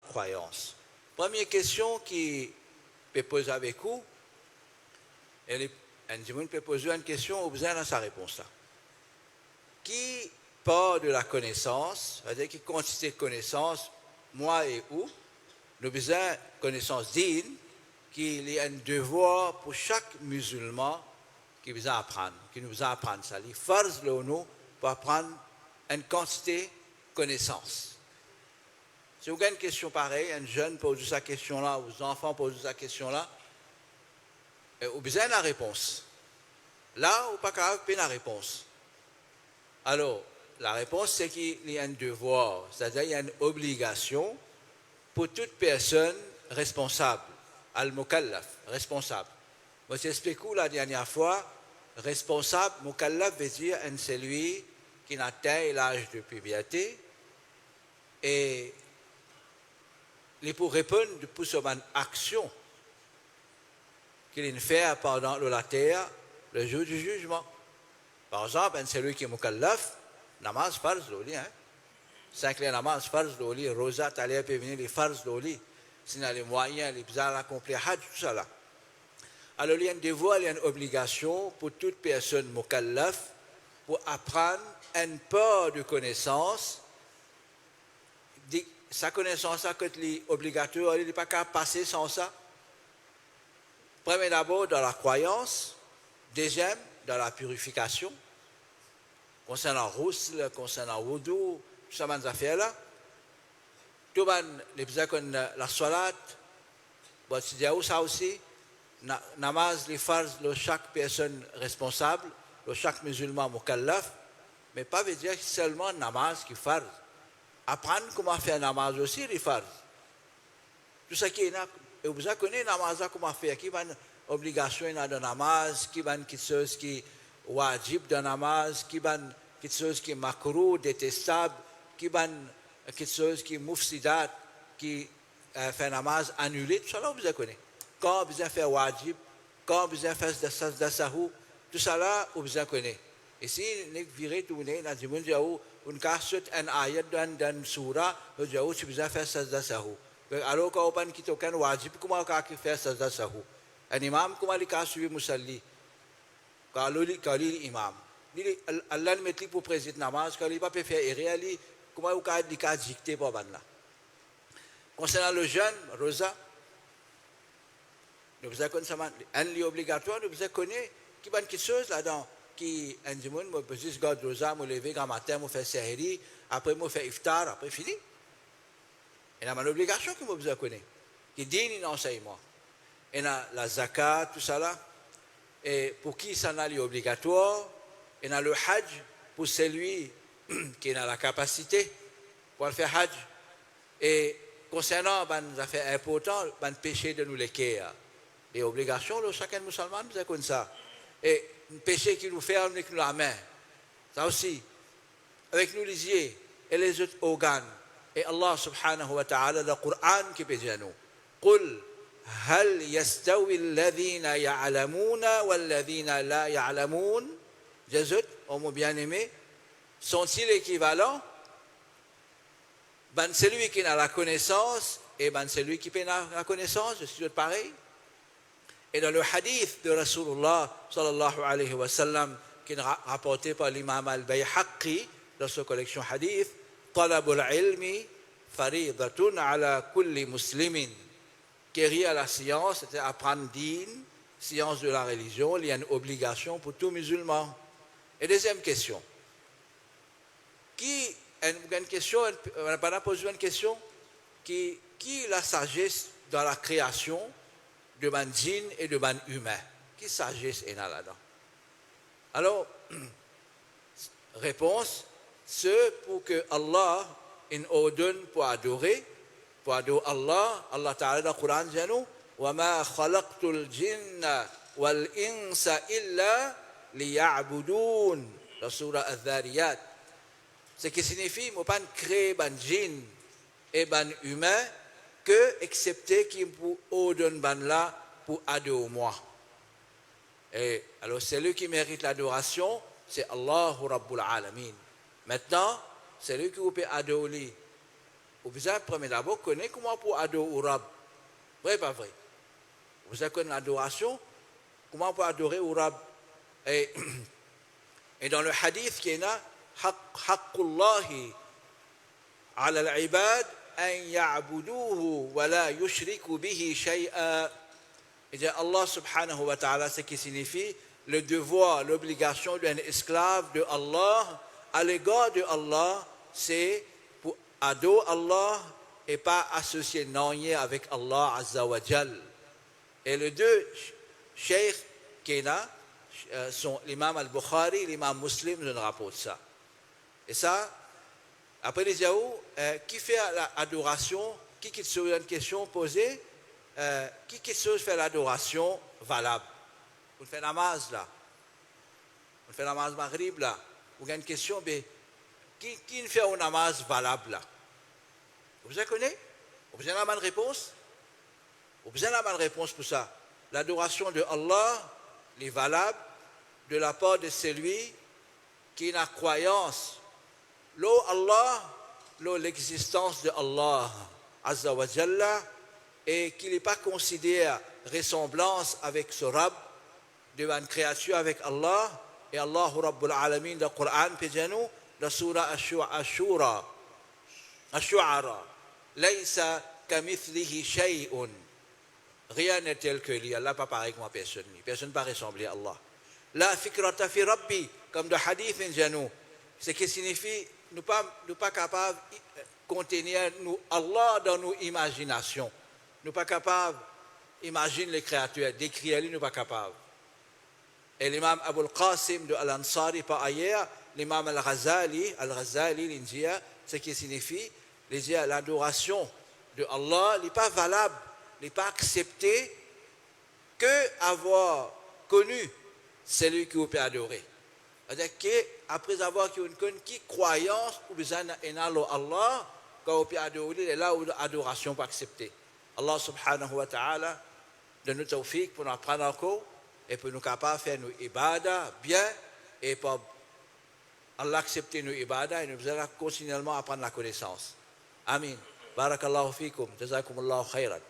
croyance. Première question qui peut poser avec vous, on peut poser une question, vous avez sa réponse là. Qui part de la connaissance, c'est-à-dire qui consiste de connaissance, moi et vous, nous besoin de connaissance digne, qu'il y a un devoir pour chaque musulman qui nous apprendre, qui nous apprendre ça. Les farz le nous pour apprendre une quantité de connaissances. Si vous avez une question pareille, un jeune pose sa question-là, ou un enfant pose sa question-là, vous avez besoin de la réponse. Là, ou pas capable de la réponse. Alors, la réponse, c'est qu'il y a un devoir, c'est-à-dire qu'il y a une obligation pour toute personne responsable, al-mukallaf, responsable. Moi, j'explique la dernière fois, responsable, mukallaf veut dire un celui qui n'a atteint l'âge de puberté et il pour répondre pour son action qu'il fait pendant la terre le jour du jugement. Par exemple, un celui qui est mukallaf, namaz farz l'oli, 5 les namaz farz l'oli, rosa, talia peut venir les farz l'oli, sinon les moyens, les bizarres accomplir hajj, tout ça là. Alors il y a un devoir, il y a une obligation pour toute personne mukallaf pour apprendre une part de connaissance. Sa connaissance est obligatoire, il n'est pas capable de passer sans ça. Premier d'abord dans la croyance, deuxième dans la purification, concernant roussel, concernant wudu, tout ça, ces affaires-là. Tout les besoins comme la salat, c'est ça aussi, namaz, les farz, chaque personne responsable, chaque musulman mukallaf, mais pas veut dire seulement namaz qui farz. Apprendre comment faire namaz aussi, les farz. Tout ça qui est là, et vous connaissez namaz comment faire, qui va obligation de namaz, qui va quelque chose qui wajib de namaz, qui va quelque chose qui est makruh, détestable, qui va quelque chose qui est mufsidat, qui fait namaz annulé, tout ça là vous connaissez. Quand vous avez fait wajib, quand vous avez fait de sahou, tout ça là vous connaissez. Et si vous virez tout le monde, vous avez une casse, un ayat dans surah, vous avez fait sajda sahou. Alors quand on quitte aucun wajib, comment on peut faire sajda sahou? Un imam, comment il a suivi musalli? Quand il imam. Allah le met pour présider namaz, quand il ne peut pas faire erreur, comment on peut dicter pour là? Concernant le jeûne, rosa, nous avons un lieu obligatoire, nous avons qui va quelque chose là-dedans. Qui un dimanche, moi peux juste garder rosa, me lever quand matin, me faire sahiri, après me faire iftar, après fini. Et là, une obligation que moi besoin connaître, qui dit l'enseignement. Et là, la zakat, tout ça là, et pour qui ça n'a obligatoire, et là le hajj pour celui qui a la capacité pour faire hajj. Et concernant les affaires importantes, les péchés de nous les kéa, les obligations de chacun musulman, c'est comme ça. Et un péché qui nous ferme avec nous la main, ça aussi, avec nous les yeux et les autres organes. Et Allah subhanahu wa ta'ala, le Coran qui peut dire nous, قل هل يستوي الذين يعلمون والذين لا يعلمون, Jésus, oh mon bien-aimé, sont-ils équivalents? Ben celui qui a la connaissance et ben celui qui n'a la connaissance, c'est pareil. Et dans le hadith de Rasulullah sallallahu alayhi wa sallam, qui est rapporté par l'imam al-Bayhaqi dans sa collection hadith, talabul ilmi faridatun ala kulli muslimin. Quérir à la science, c'est apprendre din, science de la religion, il y a une obligation pour tout musulman. Et deuxième question. Une question, on n'a pas posé une question, qui la sagesse dans la création de man djinn et de man humain? Qui sagesse est là-dedans? Alors, réponse, c'est pour que Allah nous ordonne pour adorer Allah, Allah Ta'ala dans le Coran dit nous, وَمَا خَلَقْتُ الْجِنَّ وَالْإِنسَ إِلَّا لِيَعْبُدُونَ, la surah Al-Dhariyat. Ce qui signifie, moi pas créer ban djinn et ban humain que excepté qui pour ordonne ban là pour adorer moi. Et alors celui qui mérite l'adoration, c'est Allah Rabbul Alamin. Maintenant, celui qui peut adorer Vous besoin premier d'abord connaître comment pour adorer au Rab. Vrai pas vrai? Vous besoin connaître l'adoration, comment pour adorer au Rab. Et, et dans le hadith qui est là, Haqqullahi ala al-ibad an ya'buduhu wa la yushriku bihi shay'a. Et Allah subhanahu wa ta'ala, ce qui signifie le devoir, l'obligation d'un esclave de Allah à l'égard de Allah, c'est pour adorer Allah et pas associer non avec Allah Azza wa Jal. Et les deux cheikhs qui sont l'imam al-Bukhari et l'imam Muslim nous rapportent ça. Et ça, après les Yahou, qui fait l'adoration, qui sur une question posée, qui fait l'adoration valable? On fait namaz là, on fait namaz maghrib là. Vous avez une question, mais qui fait un namaz valable là? Vous connaissez? Vous avez la bonne réponse? Vous avez la bonne réponse pour ça. L'adoration de Allah est valable de la part de celui qui a croyance. L'eau Allah, l'existence de Allah Azza wa Jalla, et qu'il n'est pas considéré ressemblance avec ce Rab, devant une créature avec Allah, et Allah Rabbul Alamin dans le Coran, dans la surah Ash-Shu'ara, Laysa kamithlihi shay'un. Rien n'est tel que lui. Allah n'est pas pareil que moi, personne. Personne ne peut ressembler à Allah. La fikrata fi rabbi, comme dans le hadith en ce qui signifie nous ne pas capables de contenir Allah dans nos imaginations. Nous ne pas capables d'imaginer les créatures, d'écrire, nous ne pas capables. Et l'imam Abu al-Qasim de Al-Ansari par ailleurs, l'imam Al-Ghazali, l'India, ce qui signifie l'adoration de Allah n'est pas valable, n'est pas accepté que avoir connu celui qui vous peut adorer. C'est-à-dire qu'après avoir une croyance, vous besoin Allah, quand vous peut adorer, c'est là où l'adoration pas acceptée. Allah subhanahu wa ta'ala donne nous tawfiq pour nous apprendre encore et pour nous capables de faire nos ibadah bien et pour Allah accepter nos ibadah et nous allons continuellement apprendre la connaissance. Amin. Barakallahu fikum. Jazakumullahu khairan.